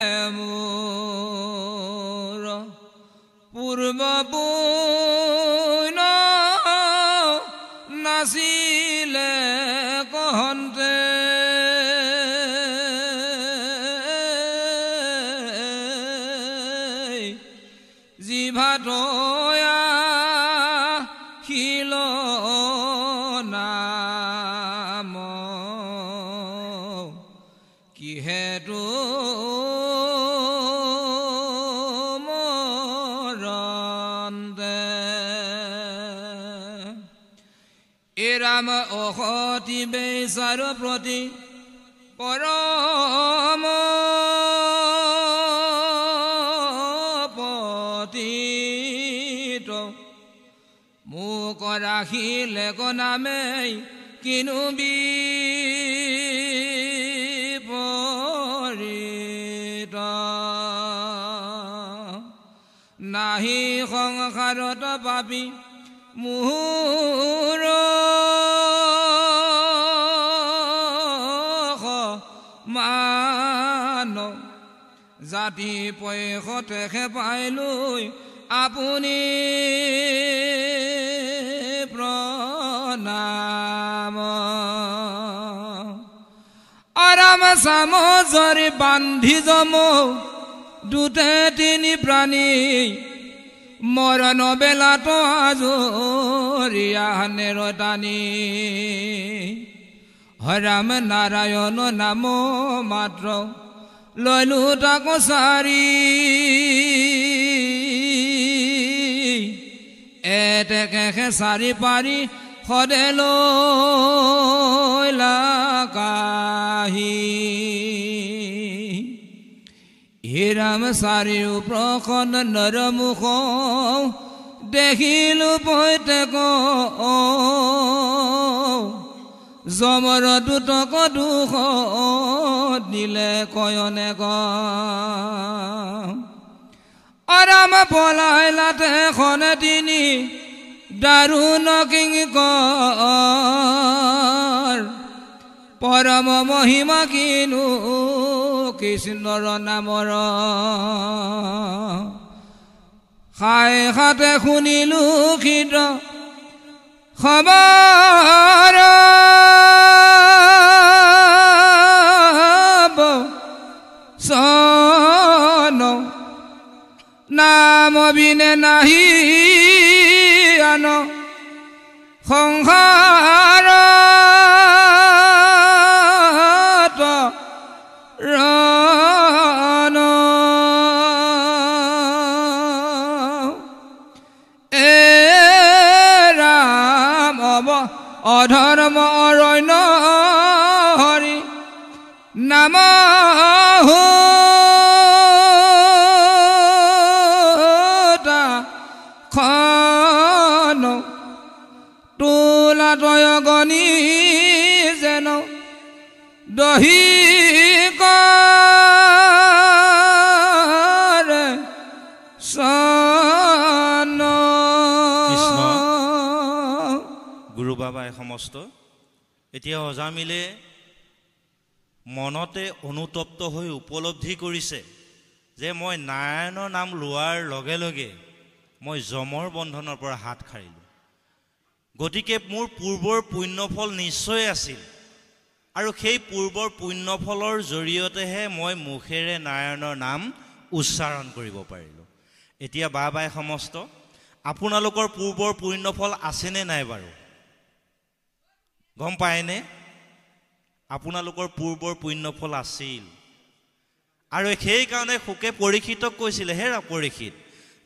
মোৰ পূৰ্ব পুণ্য নাছিলে কহন্তে জিভাতয়া শিল নাম কিহেতু ৰাম অসতি বেচাৰ প্ৰতি পৰম পতিত মোক ৰাখিলে নামে কিনো বিপৰীত নাহি সংসাৰত পাবি মোৰ মান জাতি পয়সতেহে পাইলৈ আপুনি প্ৰণাম আৰাম চাম জৰি বান্ধি জম দুটে তিনি প্ৰাণী মৰণ বেলাত আজৰিয়া নেৰটানি হৰাম নাৰায়ণ নাম মাত্ৰ লয়লো তাকো চাৰি এতেকে চাৰি পাৰি সদে লৈলা কাহি হে ৰাম চাৰিও প্ৰখন নৰমুখ দেখিলো প্ৰত্যেক জমৰ দুটক দুখ দিলে কয়নে আৰাম পলাইলাতে খনে তিনি দাৰুণ কিংকৰ পৰম মহিমা কিনো কৃষ্ণৰ নামৰ খাই খাতে শুনিলো খিদ খবৰ সন নাম বিনে নাহি আন সংসাৰ ৰণ এ ৰাম অধৰ্ম অৰণ্য হৰি নাম খন তোলা তয় গণি যেন দহি গুৰু বাবাই সমস্ত এতিয়া অজামিলে মনতে অনুতপ্ত হৈ উপলব্ধি কৰিছে যে মই নাৰায়ণৰ নাম লোৱাৰ লগে লগে মই যমৰ বন্ধনৰ পৰা হাত সাৰিলোঁ গতিকে মোৰ পূৰ্বৰ পুণ্যফল নিশ্চয় আছিল আৰু সেই পূৰ্বৰ পুণ্যফলৰ জৰিয়তেহে মই মুখেৰে নাৰায়ণৰ নাম উচ্চাৰণ কৰিব পাৰিলোঁ এতিয়া বাবাই সমস্ত আপোনালোকৰ পূৰ্বৰ পুণ্যফল আছেনে নাই বাৰু গম পায়নে আপোনালোকৰ পূৰ্বৰ পুণ্যফল আছিল আৰু সেইকাৰণে সুকে পৰীক্ষিতক কৈছিলে হে পৰীক্ষিত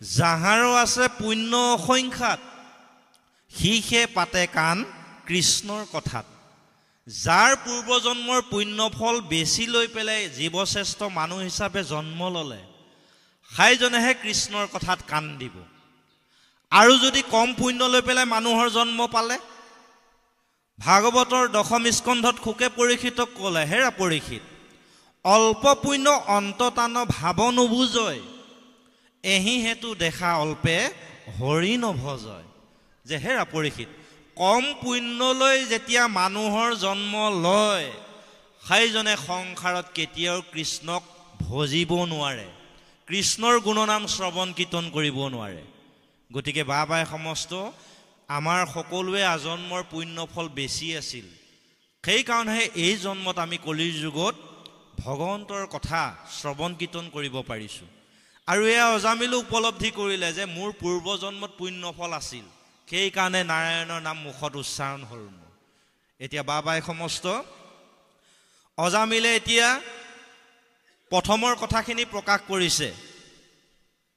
যাহাৰো আছে পুণ্য অসংখ্যাত সিহে পাতে কাণ কৃষ্ণৰ কথাত যাৰ পূৰ্বজন্মৰ পুণ্যফল বেছি লৈ পেলাই জীৱশ্ৰেষ্ঠ মানুহ হিচাপে জন্ম ল'লে সেইজনেহে কৃষ্ণৰ কথাত কাণ দিব আৰু যদি কম পুণ্য লৈ পেলাই মানুহৰ জন্ম পালে ভাগৱতৰ দশম স্কন্ধত সুকে পৰীক্ষিতক ক'লে হেৰা পৰীক্ষিত অল্প পুণ্য অন্ততান ভাৱ নুবুজয় এহি হেতু দেখা অল্পে হৰি নভজয় যে হেৰা পৰীক্ষিত কম পুণ্যলৈ যেতিয়া মানুহৰ জন্ম লয় সেইজনে সংসাৰত কেতিয়াও কৃষ্ণক ভজিব নোৱাৰে, কৃষ্ণৰ গুণনাম শ্ৰৱণ কীৰ্তন কৰিব নোৱাৰে। গতিকে বাবাই সমস্ত আমাৰ সকলোৱে আজন্মৰ পুণ্যফল বেছি আছিল, সেইকাৰণেহে এই জন্মত আমি কলিৰ যুগত ভগৱন্তৰ কথা শ্ৰৱণ কীৰ্তন কৰিব পাৰিছোঁ। আৰু এয়া অজামিলো উপলব্ধি কৰিলে যে মোৰ পূৰ্বজন্মত পুণ্যফল আছিল, সেইকাৰণে নাৰায়ণৰ নাম মুখত উচ্চাৰণ হ'ল মোৰ। এতিয়া বাবাই সমস্ত অজামিলে এতিয়া প্ৰথমৰ কথাখিনি প্ৰকাশ কৰিছে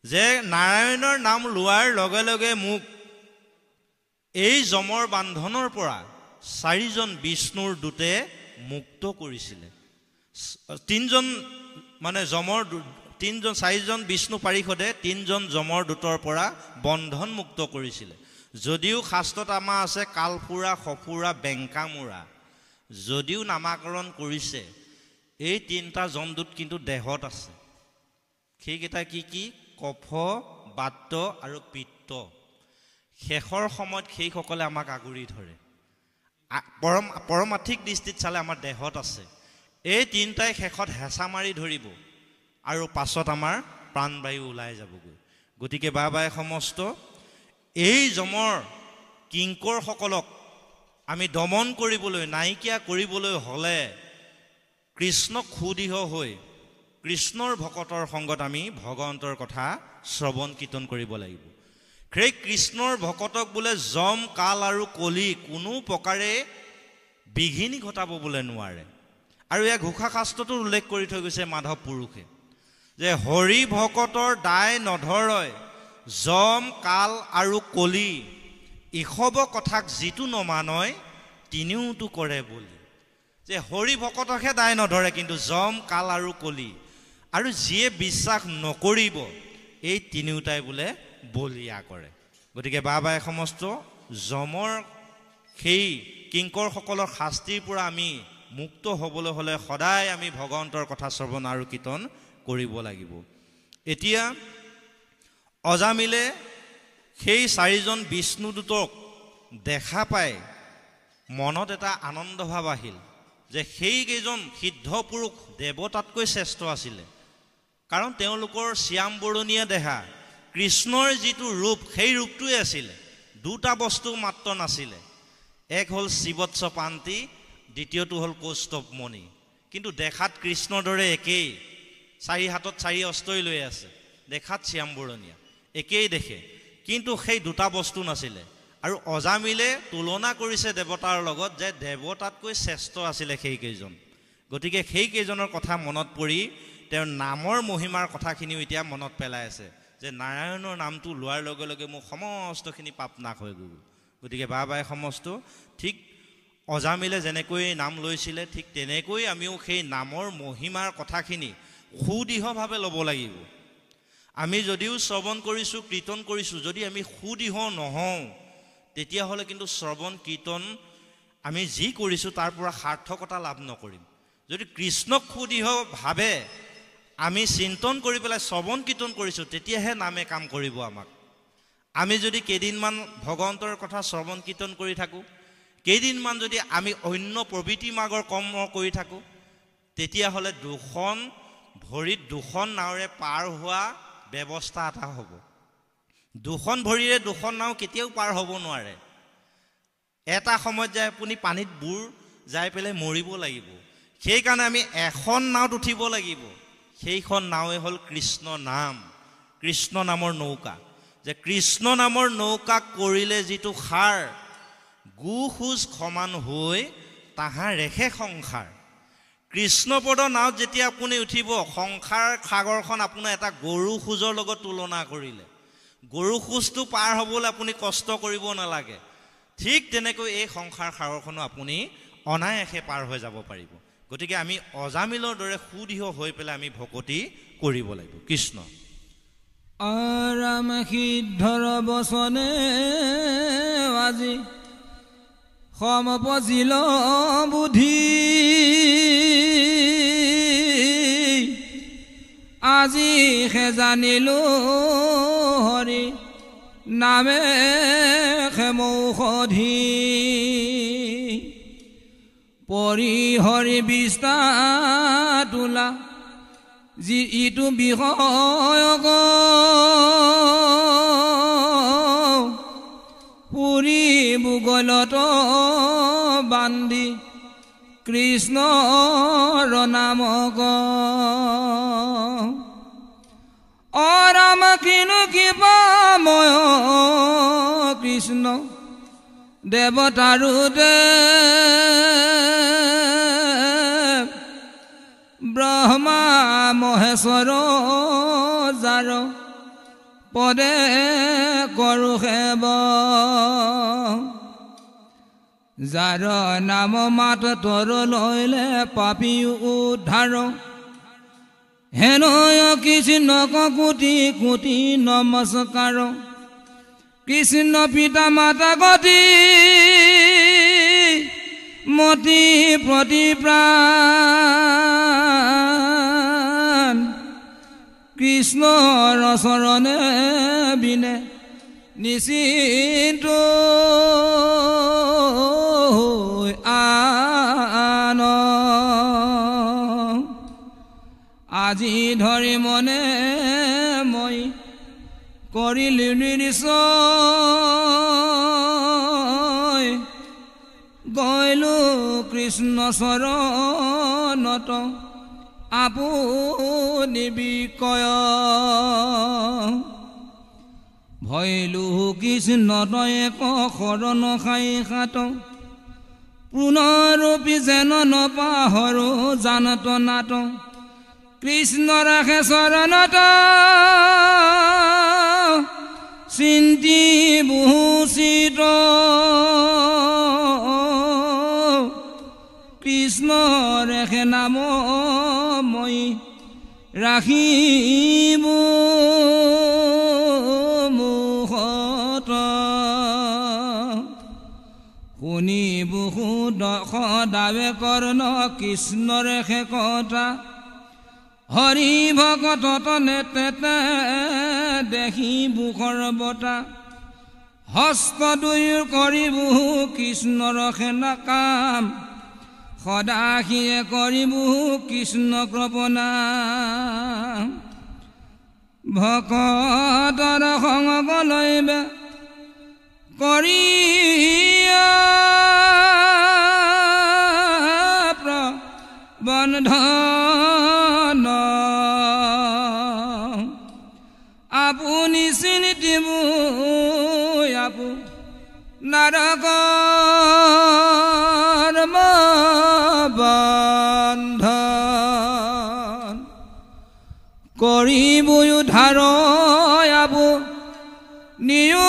যে নাৰায়ণৰ নাম লোৱাৰ লগে লগে মোক এই যমৰ বান্ধনৰ পৰা 4জন বিষ্ণুৰ দূতে মুক্ত কৰিছিলে। 3জন মানে যমৰ 4জন বিষ্ণু পাৰিষদে 3জন যমৰ দূতৰ পৰা বন্ধন মুক্ত কৰিছিলে। যদিও শাস্ত্ৰত আমাৰ আছে কালপুৰা, সফুৰা, বেংকামুৰা, যদিও নামাকৰণ কৰিছে, এই 3টা যমদূত কিন্তু দেহত আছে। সেইকেইটা কি কি? কফ, বাত আৰু পিত্ত। শেষৰ সময়ত সেইসকলে আমাক আগুৰি ধৰে। পৰমাৰ্থিক দৃষ্টিত চালে আমাৰ দেহত আছে। এই 3টাই শেষত হেঁচা মাৰি ধৰিব আৰু পাছত আমাৰ প্ৰাণবায়ু ওলাই যাবগৈ। গতিকে বাবাই সমস্ত এই যমৰ কিংকৰসকলক আমি দমন কৰিবলৈ, নাইকিয়া কৰিবলৈ হ'লে কৃষ্ণক সুদৃঢ় হৈ কৃষ্ণৰ ভকতৰ সংগত আমি ভগৱন্তৰ কথা শ্ৰৱণ কীৰ্তন কৰিব লাগিব। সেই কৃষ্ণৰ ভকতক বোলে যম, কাল আৰু কলি কোনো প্ৰকাৰে বিঘিনি ঘটাব বোলে নোৱাৰে। আৰু এয়া ঘোষা শাস্ত্ৰতো উল্লেখ কৰি থৈ গৈছে মাধৱ পুৰুষে যে হৰি ভকতৰ দায় নধৰয়, যম, কাল আৰু কলি ইষব কথাক যিটো নমানয় তিনিওটো কৰে বুলি। যে হৰি ভকতকহে দায় নধৰে, কিন্তু যম, কাল আৰু কলি আৰু যিয়ে বিশ্বাস নকৰিব এই তিনিওটাই বোলে বলিয়া কৰে। গতিকে বাবাই সমস্ত যমৰ সেই কিংকৰসকলৰ শাস্তিৰ পৰা আমি মুক্ত হ'বলৈ হ'লে সদায় আমি ভগৱন্তৰ কথা শ্ৰৱণ আৰু কীৰ্তন কৰিব লাগিব। এতিয়া অজামিলে সেই 4জন বিষ্ণুদূতক দেখা পাই মনত এটা আনন্দ ভাৱ আহিল যে সেইকেইজন সিদ্ধ পুৰুষ দেৱতাতকৈ শ্ৰেষ্ঠ আছিলে। কাৰণ তেওঁলোকৰ শ্যাম বৰণীয়া দেহা, কৃষ্ণৰ যিটো ৰূপ সেই ৰূপটোৱে আছিলে। 2টা বস্তু মাত্ৰ নাছিলে, এক হ'ল শিৱৎস পান্তি, দ্বিতীয়টো হ'ল কৌস্তভমণি। কিন্তু দেখাত কৃষ্ণৰ দৰে একেই, 4 হাতত 4 অস্ত্ৰই লৈ আছে, দেখাত শ্যাম বৰণীয়া একেই দেখে, কিন্তু সেই 2টা বস্তু নাছিলে। আৰু অজামিলে তুলনা কৰিছে দেৱতাৰ লগত যে দেৱতাতকৈ শ্ৰেষ্ঠ আছিলে সেইকেইজন। গতিকে সেইকেইজনৰ কথা মনত পৰি তেওঁৰ নামৰ মহিমাৰ কথাখিনিও এতিয়া মনত পেলাই আছে যে নাৰায়ণৰ নামটো লোৱাৰ লগে লগে মোৰ সমস্তখিনি পাপ নাশ হৈ গ'ল। গতিকে বাবাই সমস্ত ঠিক অজামিলে যেনেকৈ নাম লৈছিলে ঠিক তেনেকৈ আমিও সেই নামৰ মহিমাৰ কথাখিনি সুদৃঢ়ভাৱে ল'ব লাগিব। আমি যদিও শ্ৰৱণ কৰিছোঁ, কীৰ্তন কৰিছোঁ, যদি আমি সুদৃঢ় নহওঁ তেতিয়াহ'লে কিন্তু শ্ৰৱণ কীৰ্তন আমি যি কৰিছোঁ তাৰ পৰা সাৰ্থকতা লাভ নকৰিম। যদি কৃষ্ণক সুদৃঢ়ভাৱে আমি চিন্তন কৰি পেলাই শ্ৰৱণ কীৰ্তন কৰিছোঁ তেতিয়াহে নামে কাম কৰিব আমাক। আমি যদি কেইদিনমান ভগৱন্তৰ কথা শ্ৰৱণ কীৰ্তন কৰি থাকোঁ, কেইদিনমান যদি আমি অন্য প্ৰবৃত্তি মাৰ্গৰ কৰ্ম কৰি থাকোঁ, তেতিয়াহ'লে 2খন ভৰিত 2খন নাৱেৰে পাৰ হোৱা ব্যৱস্থা এটা হ'ব। 2খন ভৰিৰে 2খন নাও কেতিয়াও পাৰ হ'ব নোৱাৰে। এটা সময়ত যায় আপুনি পানীত বুৰ যাই পেলাই মৰিব লাগিব। সেইকাৰণে আমি এখন নাৱত উঠিব লাগিব। সেইখন নাৱে হ'ল কৃষ্ণ নাম, কৃষ্ণ নামৰ নৌকা। যে কৃষ্ণ নামৰ নৌকাক কৰিলে যিটো সাৰ, গু খোজ সমান হৈ তাহাৰ ৰেখে সংসাৰ। কৃষ্ণপদ নাৱত যেতিয়া আপুনি উঠিব, সংসাৰ সাগৰখন আপোনাৰ এটা গৰু খোজৰ লগত তুলনা কৰিলে। গৰু খোজটো পাৰ হ'বলৈ আপুনি কষ্ট কৰিব নালাগে। ঠিক তেনেকৈ এই সংসাৰ সাগৰখনো আপুনি অনায়াসে পাৰ হৈ যাব পাৰিব। গতিকে আমি অজামিলৰ দৰে সুদৃঢ় হৈ পেলাই আমি ভকতি কৰিব লাগিব। কৃষ্ণ আৰাম সিদ্ধৰ বচনে আজি সমপজিল বুদ্ধি, আজি সে জানিলো হৰি নামে খেমৌষধি। পৰি হৰি বিস্তা তোলা যি ইটো বিষয়ক পুৰি বুগলত বান্ধি কৃষ্ণৰ নামক অৰাম কিনো কিবা ময় কৃষ্ণ দেৱতাৰো দেৱ ব্ৰহ্মা মহেশ্বৰ যাৰ পদে কৰো সেৱ যাৰ নাম মাত তৰ লৈলে পাপী উদ্ধাৰ হেনয় কৃষ্ণ কোটি কোটি নমস্কাৰ কৃষ্ণ পিতা মাতা গতি মতি প্ৰতি প্ৰাণ কৃষ্ণৰ চৰণে বিনে নিশ্চিন্ত আন আজি ধৰি মনে মই কৰিলো নিশ্চয় গৈলো কৃষ্ণ চৰণত আপুনি বিকয় ভৈলো কৃষ্ণত এক শৰণ খাই খাত পুনৰূপী যেন নপাহৰো জানত নাট কৃষ্ণ ৰাখে চৰণত চিন্তি ভূষিত কৃষ্ণ ৰেখে নাম মই ৰাখিব মুখত শুনিব সদাৱে কৰ্ণ কৃষ্ণ ৰেখে কথা হৰি ভকত নেতে দেখিব সৰ্বতা হস্ত দুয়ো কৰিব কৃষ্ণৰ সেনা কাম সদাশিয়ে কৰিব কৃষ্ণ কৃপনা ভকতৰ সংগ লৈবে কৰি বন্ধন আপুনি চিনিতিব আপু নাৰকৰ বন্ধন কৰিব উদ্ধাৰ আপু নিয়ো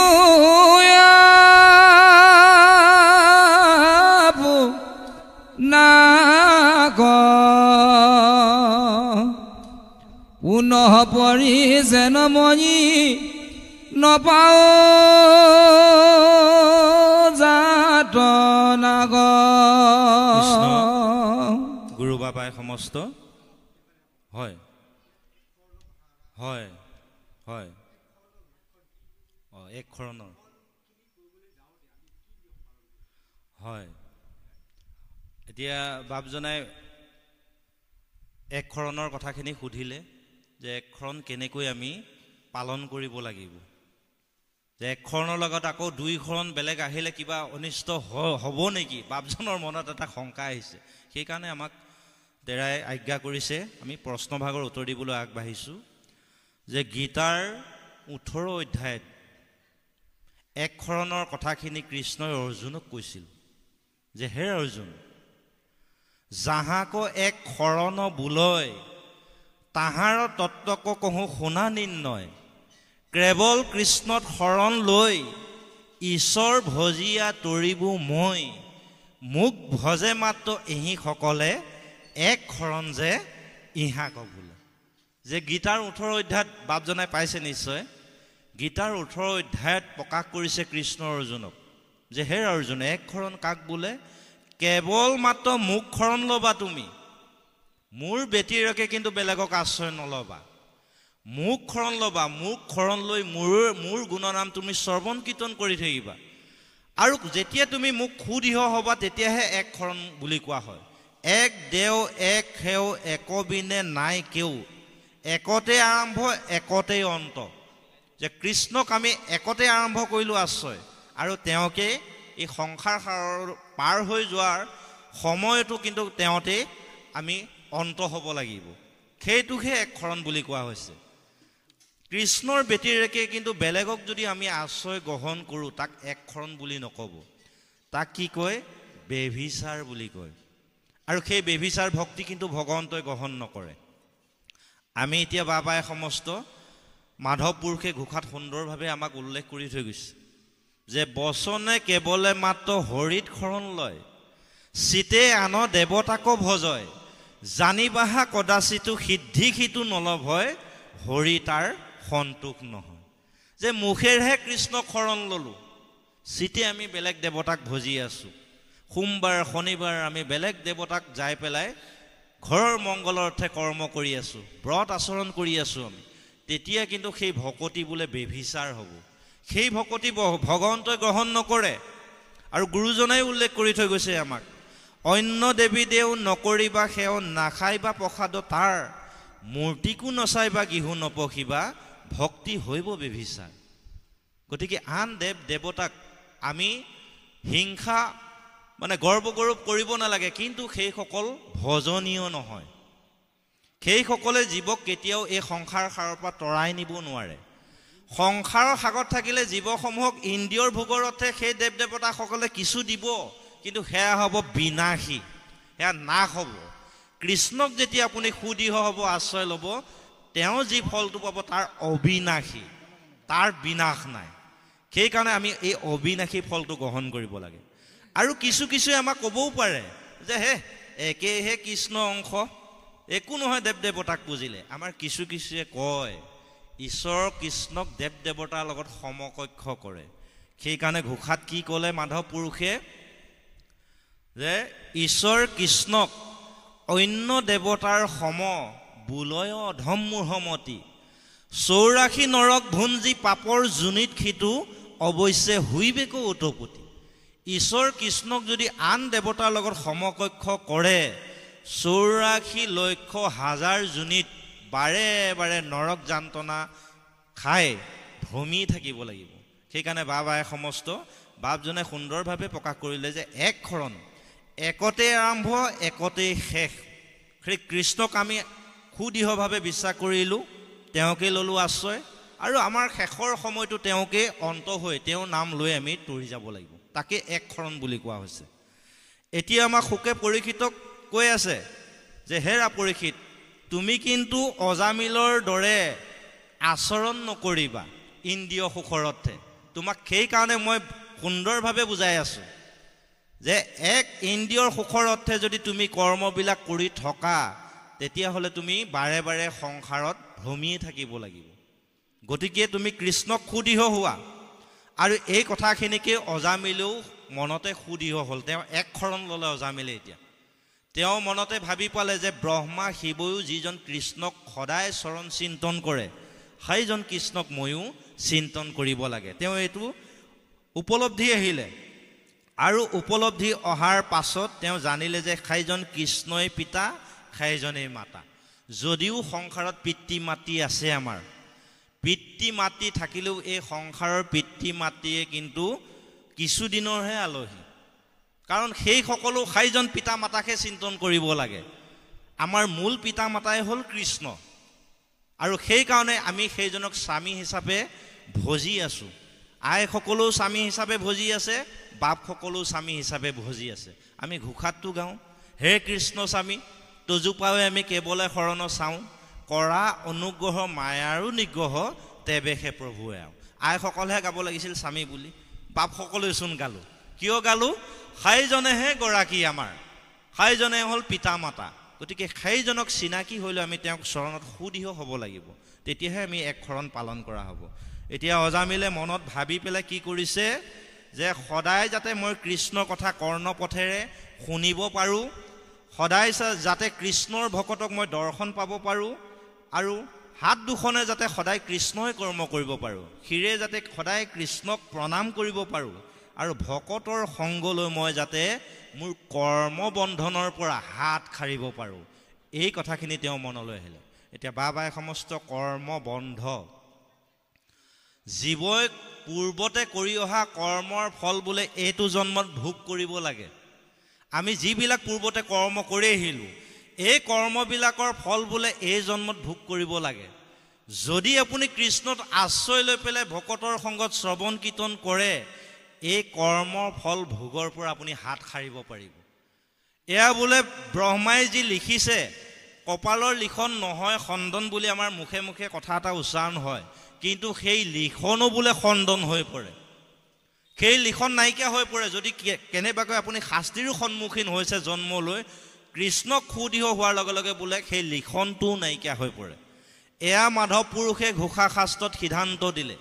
পুনঃ পৰি যেন মনি নপাও জাত নাগ গুৰু বাবাই সমস্ত হয় হয় হয় এক খৰণৰ হয় এতিয়া বাপজনাই এক খৰণৰ কথাখিনি সুধিলে যে এক খৰণ কেনেকৈ আমি পালন কৰিব লাগিব যে এক খৰণৰ লগত আকৌ দুই খৰণ বেলেগ আহিলে কিবা অনিষ্ট হ'ব নেকি বাপজনৰ মনত এটা শংকা আহিছে সেইকাৰণে আমাক দেৰাই আজ্ঞা কৰিছে আমি প্ৰশ্নভাগৰ উত্তৰ দিবলৈ আগবাঢ়িছোঁ যে গীতাৰ 18 অধ্যায়ত এক খৰণৰ কথাখিনি কৃষ্ণই অৰ্জুনক কৈছিল যে হে অৰ্জুন যাহাক এক শৰণ বোলয় তাহাৰ তত্ত্বক কহো শুনা নিৰ্ণয় কেৱল কৃষ্ণত শৰণ লৈ ঈশ্বৰ ভজিয়া তৰিব মই মোক ভজে মাত্ৰ এহি সকলে এক শৰণ যে ইহাক বোলে যে গীতাৰ 18 অধ্যায়ত বাপজনাই পাইছে নিশ্চয় গীতাৰ 18 অধ্যায়ত প্ৰকাশ কৰিছে কৃষ্ণ অৰ্জুনক যে হে অৰ্জুন এক শৰণ কাক বোলে কেৱল মাত্ৰ মুখ শৰণ ল'বা তুমি মোৰ বেটিৰকে কিন্তু বেলেগক আশ্ৰয় নল'বা মুখ শৰণ ল'বা মুখ শৰণ লৈ মোৰ গুণনাম তুমি শ্ৰৱণ কীৰ্তন কৰি থাকিবা আৰু যেতিয়া তুমি মোক সুদিহ হ'বা তেতিয়াহে এক শৰণ বুলি কোৱা হয় এক দেও এক সেও একবিনে নাই কেও একতে আৰম্ভ একতেই অন্ত যে কৃষ্ণক আমি একতে আৰম্ভ কৰিলোঁ আশ্ৰয় আৰু তেওঁকে এই সংসাৰ পাৰ হৈ যোৱাৰ সময়টো কিন্তু তেওঁতে আমি অন্ত হ'ব লাগিব সেইটোহে একশৰণ বুলি কোৱা হৈছে কৃষ্ণৰ ব্যতিৰেকে কিন্তু বেলেগক যদি আমি আশ্ৰয় গ্ৰহণ কৰোঁ তাক একশৰণ বুলি নক'ব তাক কি কয় বেভিচাৰ বুলি কয় আৰু সেই বেভিচাৰ ভক্তি কিন্তু ভগৱন্তই গ্ৰহণ নকৰে আমি এতিয়া বাবাই সমস্ত মাধৱ পুৰুষে ঘোষাত সুন্দৰভাৱে আমাক উল্লেখ কৰি থৈ গৈছে যে বচনে কেৱলে মাত্ৰ হৰিত শৰণ লয় চিতে আন দেৱতাকো ভজয় জানিবাহা কদাচিতো সিদ্ধি সিটো নলভয় হৰি তাৰ সন্তোষ নহয় যে মুখেৰহে কৃষ্ণক শৰণ ল'লোঁ চিতে আমি বেলেগ দেৱতাক ভজি আছোঁ সোমবাৰ শনিবাৰ আমি বেলেগ দেৱতাক যাই পেলাই ঘৰৰ মংগলৰ অৰ্থে কৰ্ম কৰি আছোঁ ব্ৰত আচৰণ কৰি আছোঁ আমি তেতিয়া কিন্তু সেই ভকতি বোলে বেভিচাৰ হ'ব সেই ভকতি ভগৱন্তই গ্ৰহণ নকৰে আৰু গুৰুজনাই উল্লেখ কৰি থৈ গৈছে আমাক অন্য দেৱী দেও নকৰিবা সেও নাখাইবা প্ৰসাদ তাৰ মূৰ্তিকো নচাইবা গিহু নপখিবা ভক্তি হৈব বেভিচাৰ গতিকে আন দেৱ দেৱতাক আমি হিংসা মানে গৰ্বগৌৰৱ কৰিব নালাগে কিন্তু সেইসকল ভজনীয় নহয় সেইসকলে জীৱক কেতিয়াও এই সংসাৰ সাৰৰ পৰা তৰাই নিব নোৱাৰে সংসাৰৰ সাগৰত থাকিলে জীৱসমূহক ইন্দ্ৰিয়ৰ ভোগৰ অৰ্থে সেই দেৱ দেৱতাসকলে কিছু দিব কিন্তু সেয়া হ'ব বিনাশী সেয়া নাশ হ'ব কৃষ্ণক যেতিয়া আপুনি সুদৃঢ় হ'ব আশ্ৰয় ল'ব তেওঁ যি ফলটো পাব তাৰ অবিনাশী তাৰ বিনাশ নাই সেইকাৰণে আমি এই অবিনাশী ফলটো গ্ৰহণ কৰিব লাগে আৰু কিছু কিছুৱে আমাক ক'বও পাৰে যে হে একেহে কৃষ্ণ অংশ একো নহয় দেৱ দেৱতাক পুজিলে আমাৰ কিছু কিছুৱে কয় ঈশ্বৰ কৃষ্ণক দেৱ দেৱতাৰ লগত সমকক্ষ কৰে সেইকাৰণে ঘোষাত কি ক'লে মাধৱ পুৰুষে যে ঈশ্বৰ কৃষ্ণক অন্য দেৱতাৰ সম বুলয় অধম মূঢ়মতি 84 নৰক ভুঞ্জি পাপৰ জুনিত খিটো অৱশ্যে হুইবেকো উতপতি ঈশ্বৰ কৃষ্ণক যদি আন দেৱতাৰ লগত সমকক্ষ কৰে 84 লক্ষ হাজাৰ জুনিত বাৰে বাৰে নৰক যান্ত্ৰণা খাই ভ্ৰমি থাকিব লাগিব সেইকাৰণে বাবাই সমস্ত বাপজনে সুন্দৰভাৱে প্ৰকাশ কৰিলে যে এক শৰণ একতে আৰম্ভ একতে শেষ সেই কৃষ্ণক আমি সুদৃঢ়ভাৱে বিশ্বাস কৰিলোঁ তেওঁকে ল'লোঁ আশ্ৰয় আৰু আমাৰ শেষৰ সময়টো তেওঁকে অন্ত হৈ তেওঁৰ নাম লৈ আমি তৰি যাব লাগিব তাকে এক শৰণ বুলি কোৱা হৈছে এতিয়া আমাক সুকে পৰীক্ষিতক কৈ আছে যে হেৰা পৰীক্ষিত তুমি কিন্তু অজামিলৰ দৰে আচৰণ নকৰিবা ইন্দ্ৰিয় সুখৰ অৰ্থে তোমাক সেইকাৰণে মই সুন্দৰভাৱে বুজাই আছোঁ যে এক ইন্দ্ৰিয়ৰ সুখৰ অৰ্থে যদি তুমি কৰ্মবিলাক কৰি থকা তেতিয়াহ'লে তুমি বাৰে বাৰে সংসাৰত ভ্ৰমিয়ে থাকিব লাগিব গতিকে তুমি কৃষ্ণক সুদৃঢ় হোৱা আৰু এই কথাখিনিকে অজামিলেও মনতে সুদৃঢ় হ'ল তেওঁ এক শৰণ ল'লে অজামিলে এতিয়া তেওঁ মনতে ভাবি পালে যে ব্ৰহ্মা শিৱয়ো যিজন কৃষ্ণক সদায় চৰণ চিন্তন কৰে সেইজন কৃষ্ণক ময়ো চিন্তন কৰিব লাগে তেওঁ এইটো উপলব্ধি আহিলে আৰু উপলব্ধি অহাৰ পাছত তেওঁ জানিলে যে সেইজন কৃষ্ণই পিতা সেইজনেই মাতা যদিও সংসাৰত পিতৃ মাতৃ আছে আমাৰ পিতৃ মাতৃ থাকিলেও এই সংসাৰৰ পিতৃ মাতৃয়ে কিন্তু কিছুদিনৰহে আলহী কাৰণ সেই সকলো সেইজন পিতা মাতাকে চিন্তন কৰিব লাগে আমাৰ মূল পিতা মাতাই হ'ল কৃষ্ণ আৰু সেইকাৰণে আমি সেইজনক স্বামী হিচাপে ভজি আছোঁ আইসকলো স্বামী হিচাপে ভজি আছে বাপসকলো স্বামী হিচাপে ভজি আছে আমি ঘোষাতটো গাওঁ হে কৃষ্ণ স্বামী তজুপাৱে আমি কেৱলে শৰণ চাওঁ কৰা অনুগ্ৰহ মায়াৰো নিগ্ৰহ তেবেহে প্ৰভুৱে আৰু আইসকলেহে গাব লাগিছিল স্বামী বুলি বাপসকলোচোন গালোঁ কিয় গালোঁ সেইজনেহে গৰাকী আমাৰ সেইজনে হ'ল পিতা মাতা গতিকে সেইজনক চিনাকি হ'লে আমি তেওঁক চৰণত সুদৃঢ় হ'ব লাগিব তেতিয়াহে আমি এক শৰণ পালন কৰা হ'ব এতিয়া অজামিলে মনত ভাবি পেলাই কি কৰিছে যে সদায় যাতে মই কৃষ্ণৰ কথা কৰ্ণপথেৰে শুনিব পাৰোঁ সদায় যাতে কৃষ্ণৰ ভকতক মই দৰ্শন পাব পাৰোঁ আৰু হাত দুখনে যাতে সদায় কৃষ্ণই কৰ্ম কৰিব পাৰোঁ শিৰে যাতে সদায় কৃষ্ণক প্ৰণাম কৰিব পাৰোঁ আৰু ভকতৰ সংগলৈ মই যাতে মোৰ কৰ্মবন্ধনৰ পৰা হাত সাৰিব পাৰোঁ এই কথাখিনি তেওঁ মনলৈ আহিলে এতিয়া বাবাই সমস্ত কৰ্ম বন্ধ জীৱই পূৰ্বতে কৰি অহা কৰ্মৰ ফল বোলে এইটো জন্মত ভোগ কৰিব লাগে আমি যিবিলাক পূৰ্বতে কৰ্ম কৰি আহিলোঁ এই কৰ্মবিলাকৰ ফল বোলে এই জন্মত ভোগ কৰিব লাগে যদি আপুনি কৃষ্ণত আশ্ৰয় লৈ পেলাই ভকতৰ সংগত শ্ৰৱণ কীৰ্তন কৰে এই কৰ্মৰ ফল ভোগৰ পৰা আপুনি হাত সাৰিব পাৰিব এয়া বোলে ব্ৰহ্মাই যি লিখিছে কপালৰ লিখন নহয় খণ্ডন বুলি আমাৰ মুখে মুখে কথা এটা উচ্চাৰণ হয় কিন্তু সেই লিখনো বোলে খণ্ডন হৈ পৰে সেই লিখন নাইকিয়া হৈ পৰে যদি কেনেবাকৈ আপুনি শাস্তিৰো সন্মুখীন হৈছে জন্ম লৈ কৃষ্ণক সুদিহ হোৱাৰ লগে লগে বোলে সেই লিখনটোও নাইকিয়া হৈ পৰে এয়া মাধৱ পুৰুষে ঘোষা শাস্ত্ৰত সিদ্ধান্ত দিলে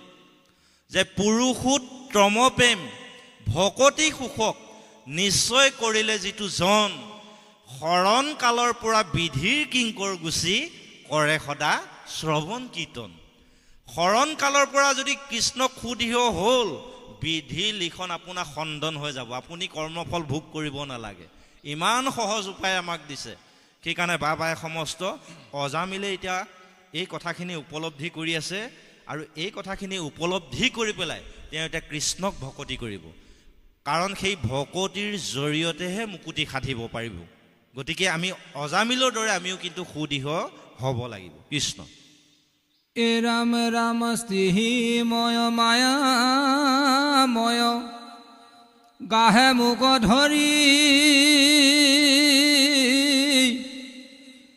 যে পুৰুষোত্তম প্ৰেম ভকতি সুখক নিশ্চয় কৰিলে যিটো জন শৰণ কালৰ পৰা বিধিৰ কিংকৰ গুচি কৰে সদা শ্ৰৱণ কীৰ্তন শৰণ কালৰ পৰা যদি কৃষ্ণক সুদিহ হ'ল বিধি লিখন আপোনাৰ খণ্ডন হৈ যাব আপুনি কৰ্মফল ভোগ কৰিব নালাগে ইমান সহজ উপায় আমাক দিছে সেইকাৰণে বাবাই সমস্ত অজামিলে এতিয়া এই কথাখিনি উপলব্ধি কৰি আছে আৰু এই কথাখিনি উপলব্ধি কৰি পেলাই তেওঁ এতিয়া কৃষ্ণক ভকতি কৰিব কাৰণ সেই ভকতিৰ জৰিয়তেহে মুকুতি সাধিব পাৰিব গতিকে আমি অজামিলৰ দৰে আমিও কিন্তু সুদিহ হ'ব লাগিব কৃষ্ণ এ ৰাম ৰাম স্নেহীময় মায়াময় গাহে মুখ ধৰি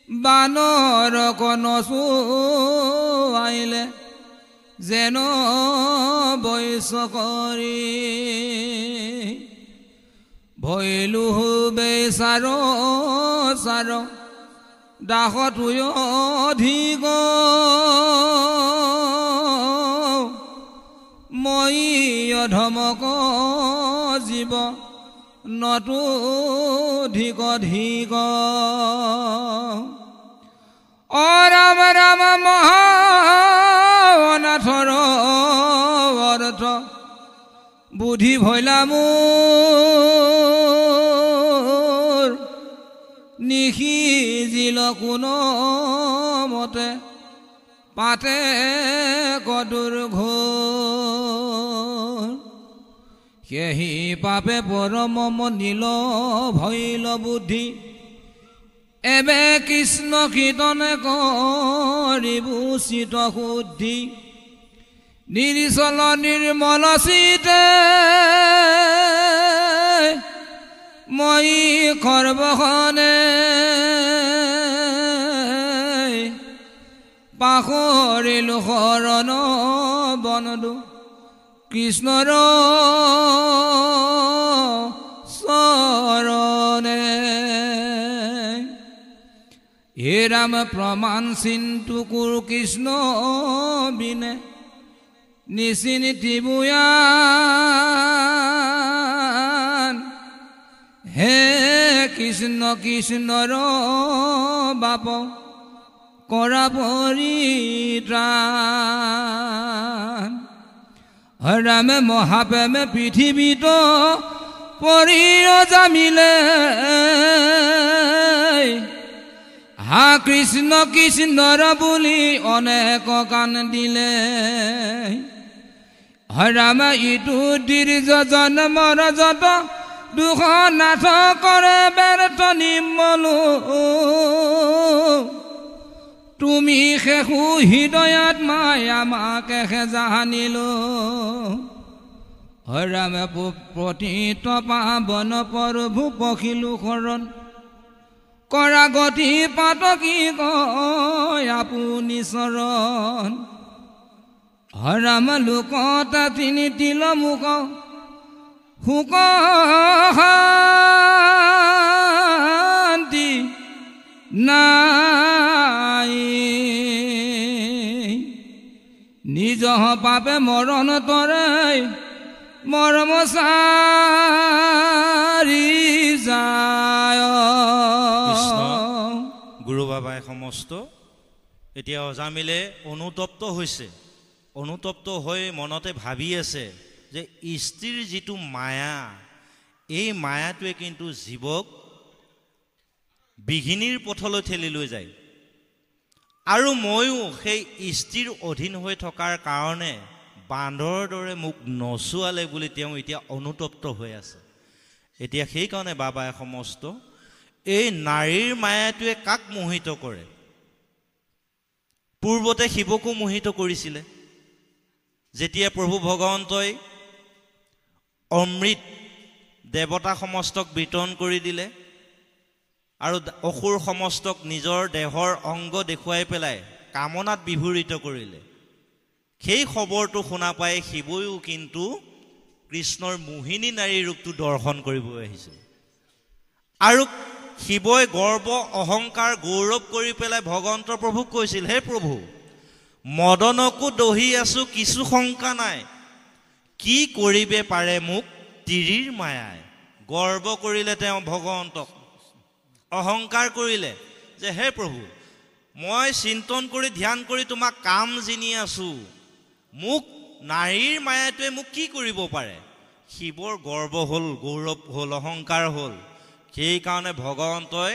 বানৰ কনচু আহিলে যেন বৈশ কৰি ভৈলু বেচাৰ চাৰ দাসতুয় অধিক মই অধমক জীৱ নতু ধিক ধিক অ ৰাম ৰাম মহানাথৰ অৰ্থ বুদ্ধি ভৈলা মোৰ নিশিজিল কোনো মতে পাতে কদুৰ ঘোৰ সেহি পাপে পৰম নীল ভৈল বুদ্ধি এবে কৃষ্ণ কীৰ্তন কৰিবু চিত শুদ্ধি নিৰিচল নিৰ্মল চিতে মই সৰ্বখনে পাহৰিলো শৰণ বনদু কৃষ্ণৰ চৰণে হে ৰাম প্ৰমাণ চিন্তু কুৰু কৃষ্ণ বিনে নিচিনিতি বুয়ান হে কৃষ্ণ কৃষ্ণৰ বাপ কৰা পৰিত্ৰাণ ৰামে মহাপ্ৰেমে পৃথিৱীত পৰি জামিলে হা কৃষ্ণ কৃষ্ণৰ বুলি অনেক গান দিলে ৰামে ইটো দীৰ্ঘ জন্মৰ যত দুখ নাথ কৰে ব্যৰ্থ নিৰ্মলো তুমি শেষু হৃদয়াত মাই আমাকে জানিলো ৰামে পতিত পাৱন প্ৰভু পখিলো শৰণ কৰা গতি পাতকি কয় আপুনি চৰণ ৰাম লোকত তিনি তিল মুখ সুখ শান্তি নাই নিজ পাপে মৰণ তৰে মৰম সাৰি যায় গুৰু বাবাই সমস্ত এতিয়া অজামিলে অনুতপ্ত হৈছে অনুতপ্ত হৈ মনতে ভাবি আছে যে স্ত্ৰীৰ যিটো মায়া এই মায়াটোৱে কিন্তু জীৱক বিঘিনীৰ পথলৈ ঠেলি লৈ যায় আৰু ময়ো সেই স্ত্ৰীৰ অধীন হৈ থকাৰ কাৰণে বান্দৰৰ দৰে মোক নচোৱালে বুলি তেওঁ এতিয়া অনুতপ্ত হৈ আছে। এতিয়া সেইকাৰণে বাবাই সমস্ত এই নাৰীৰ মায়াটোৱে কাক মোহিত কৰে? পূৰ্বতে শিৱকো মোহিত কৰিছিলে। যেতিয়া প্ৰভু ভগৱন্তই অমৃত দেৱতা সমস্তক বিতৰণ কৰি দিলে আৰু অসুৰ সমস্তক নিজৰ দেহৰ অংগ দেখুৱাই পেলাই কামনাত বিভূৰিত কৰিলে, সেই খবৰটো শুনা পাই শিৱয়ো কিন্তু কৃষ্ণৰ মোহিনী নাৰীৰ ৰূপটো দৰ্শন কৰিবলৈ আহিছিল। আৰু শিৱই গৰ্ব অহংকাৰ গৌৰৱ কৰি পেলাই ভগৱন্ত প্ৰভুক কৈছিল, হে প্ৰভু, মদনকো দহি আছো, কিছু শংকা নাই, কি কৰিবে পাৰে মোক তিৰিৰ মায়াই। গৰ্ব কৰিলে তেওঁ ভগৱন্তক, অহংকাৰ কৰিলে যে হে প্ৰভু, মই চিন্তন কৰি ধ্যান কৰি তোমাক কাম জিনি আছো, মোক নাৰীৰ মায়াটোৱে মোক কি কৰিব পাৰে? শিৱৰ গৰ্ব হ'ল, গৌৰৱ হ'ল, অহংকাৰ হ'ল। সেইকাৰণে ভগৱন্তই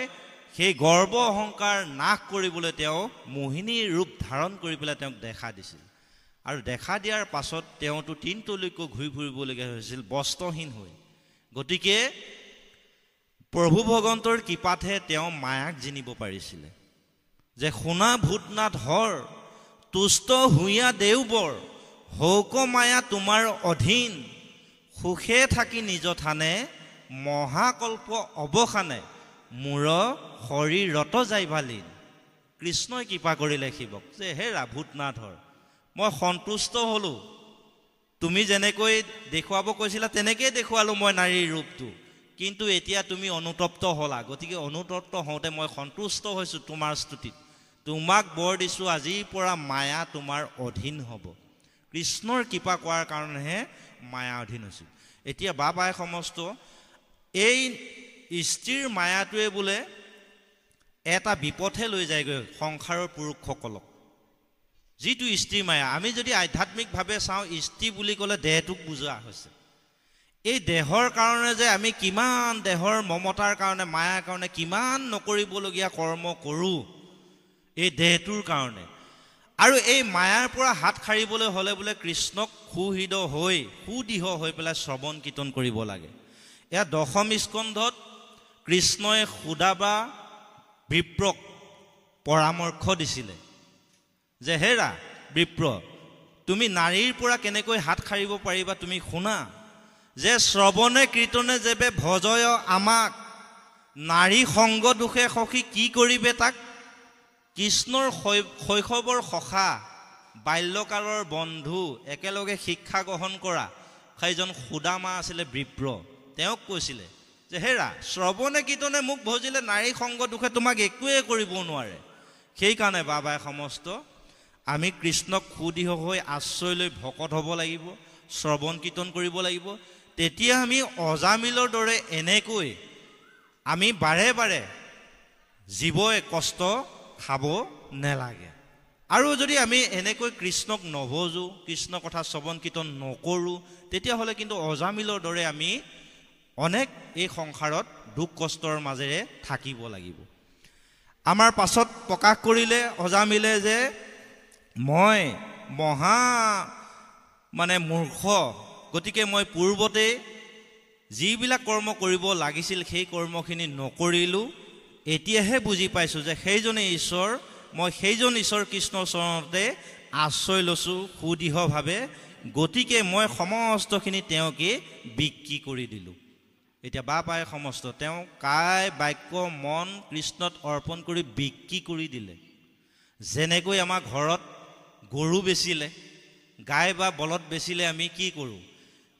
সেই গৰ্ব অহংকাৰ নাশ কৰিবলৈ তেওঁ মোহিনীৰ ৰূপ ধাৰণ কৰি পেলাই তেওঁক দেখা দিছিল। আৰু দেখা দিয়াৰ পাছত তেওঁতো তিনতলৈকো ঘূৰি ফুৰিবলগীয়া হৈছিল বস্ত্ৰহীন হৈ। গতিকে প্ৰভু ভগৱন্তৰ কৃপাতহে তেওঁ মায়াক জিনিব পাৰিছিলে। যে শুনা ভূতনাথ হৰ, তুষ্ট হুঁয়া দেওবৰ, হৌক মায়া তোমাৰ অধীন, সুখে থাকি নিজ থানে, মহাকল্প অৱসানে, মূৰ শৰীৰ ৰত যাই ভালিন। কৃষ্ণই কৃপা কৰিলে শিৱক যে হেৰা ভূতনাথৰ, মই সন্তুষ্ট হ'লোঁ, তুমি যেনেকৈ দেখুৱাব কৈছিলা তেনেকেই দেখুৱালোঁ মই নাৰীৰ ৰূপটো, কিন্তু এতিয়া তুমি অনুতপ্ত হ'লা। গতিকে অনুতপ্ত হওঁতে মই সন্তুষ্ট হৈছোঁ তোমাৰ স্তুতিত, তোমাক বৰ দিছোঁ, আজিৰ পৰা মায়া তোমাৰ অধীন হ'ব। কৃষ্ণৰ কৃপা কৰাৰ কাৰণেহে মায়া অধীন হৈছিল। এতিয়া বাবাই সমস্ত এই স্ত্ৰীৰ মায়াটোৱে বোলে এটা বিপথে লৈ যায়গৈ সংসাৰৰ পুৰুষসকলক। যিটো স্ত্ৰী মায়া, আমি যদি আধ্যাত্মিকভাৱে চাওঁ, স্ত্ৰী বুলি ক'লে দেহটোক বুজোৱা হৈছে। এই দেহৰ কাৰণে যে আমি কিমান দেহৰ মমতাৰ কাৰণে, মায়াৰ কাৰণে কিমান নকৰিবলগীয়া কৰ্ম কৰোঁ এই দেহটোৰ কাৰণে। আৰু এই মায়াৰ পৰা হাত সাৰিবলৈ হ'লে বোলে কৃষ্ণক সুদৃঢ় হৈ পেলাই শ্ৰৱণ কীৰ্তন কৰিব লাগে। এয়া দশম স্কন্ধত কৃষ্ণই সুদাবা বিপ্ৰক পৰামৰ্শ দিছিলে যে হেৰা বিপ্ৰ, তুমি নাৰীৰ পৰা কেনেকৈ হাত সাৰিব পাৰিবা তুমি শুনা, যে শ্ৰৱণে কীৰ্তনে যেবে ভজয় আমাক, নাৰী সংগ দুখে সখী কি কৰিবে তাক। কৃষ্ণৰ শৈশৱৰ সখা, বাল্যকালৰ বন্ধু, একেলগে শিক্ষা গ্ৰহণ কৰা সেইজন সুদামা আছিলে বিপ্ৰ। তেওঁক কৈছিলে যে হেৰা শ্ৰৱণে কীৰ্তনে মোক ভজিলে, নাৰী সংগ দুখে তোমাক একোৱে কৰিব নোৱাৰে। সেইকাৰণে বাবাই সমস্ত আমি কৃষ্ণক সুদৃঢ় হৈ আশ্ৰয় লৈ ভকত হ'ব লাগিব, শ্ৰৱণ কীৰ্তন কৰিব লাগিব। তেতিয়া আমি অজামিলৰ দৰে এনেকৈ আমি বাৰে বাৰে জীৱই কষ্ট খাব নেলাগে। আৰু যদি আমি এনেকৈ কৃষ্ণক নভজোঁ, কৃষ্ণ কথা শ্ৰৱণ কীৰ্তন নকৰোঁ, তেতিয়াহ'লে কিন্তু অজামিলৰ দৰে আমি অনেক এই সংসাৰত দুখ কষ্টৰ মাজেৰে থাকিব লাগিব। আমাৰ পাছত প্ৰকাশ কৰিলে অজামিলে যে মই মহা মূৰ্খ, গতিকে মই পূৰ্বতে যিবিলাক কৰ্ম কৰিব লাগিছিল সেই কৰ্মখিনি নকৰিলোঁ, এতিয়াহে বুজি পাইছোঁ যে সেইজনেই ঈশ্বৰ, মই সেইজন ঈশ্বৰ কৃষ্ণৰ চৰণতে আশ্ৰয় লৈছোঁ সুদৃঢ়ভাৱে, গতিকে মই সমস্তখিনি তেওঁকে বিক্ৰী কৰি দিলোঁ। এতিয়া বাপাই সমস্ত তেওঁ কায় বাক্য মন কৃষ্ণত অৰ্পণ কৰি বিক্ৰী কৰি দিলে। যেনেকৈ আমাৰ ঘৰত গৰু বেচিলে, গাই বা বলদ বেচিলে আমি কি কৰোঁ,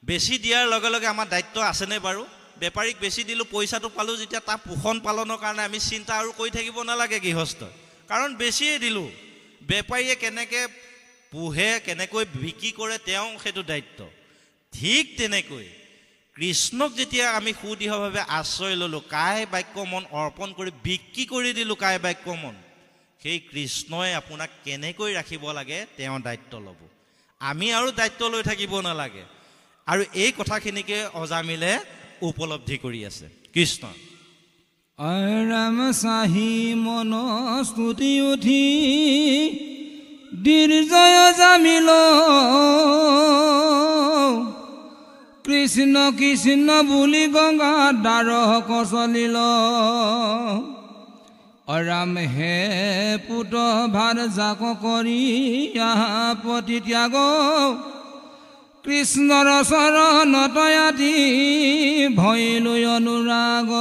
বেছি দিয়াৰ লগে লগে আমাৰ দায়িত্ব আছেনে বাৰু? বেপাৰীক বেছি দিলোঁ, পইচাটো পালোঁ যেতিয়া, তাৰ পোষণ পালনৰ কাৰণে আমি চিন্তা আৰু কৰি থাকিব নালাগে গৃহস্থ, কাৰণ বেছিয়ে দিলোঁ। বেপাৰীয়ে কেনেকৈ পোহে, কেনেকৈ বিক্ৰী কৰে, তেওঁ সেইটো দায়িত্ব। ঠিক তেনেকৈ কৃষ্ণক যেতিয়া আমি সুদৃঢ়ভাৱে আশ্ৰয় ল'লোঁ, কায় বাক্য মন অৰ্পণ কৰি বিক্ৰী কৰি দিলোঁ কায় বাক্য মন, সেই কৃষ্ণই আপোনাক কেনেকৈ ৰাখিব লাগে তেওঁ দায়িত্ব ল'ব। আমি আৰু দায়িত্ব লৈ থাকিব নালাগে। আৰু এই কথাখিনিকে অজামিলে উপলব্ধি কৰি আছে কৃষ্ণ। ৰাম চাহি মন স্তুতি উঠি দীৰ্জয় জামিল কৃষ্ণ কৃষ্ণ বুলি গংগা দ্বাৰ কচলিল ৰাম হে পুত ভাৰ জাক কৰি পতি ত্যাগ কৃষ্ণৰ চৰণত আদি ভৈলৈ অনুৰাগ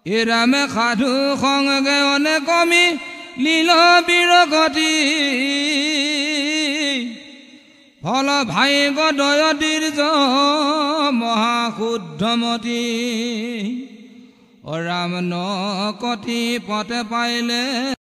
এ ৰামে সাধু সংগে অনেকমি লীল বিৰগতি ফল ভাই গদয় দীৰ্জ মহাশুদ্ধমতী ৰাম ন কতি পথে পাইলে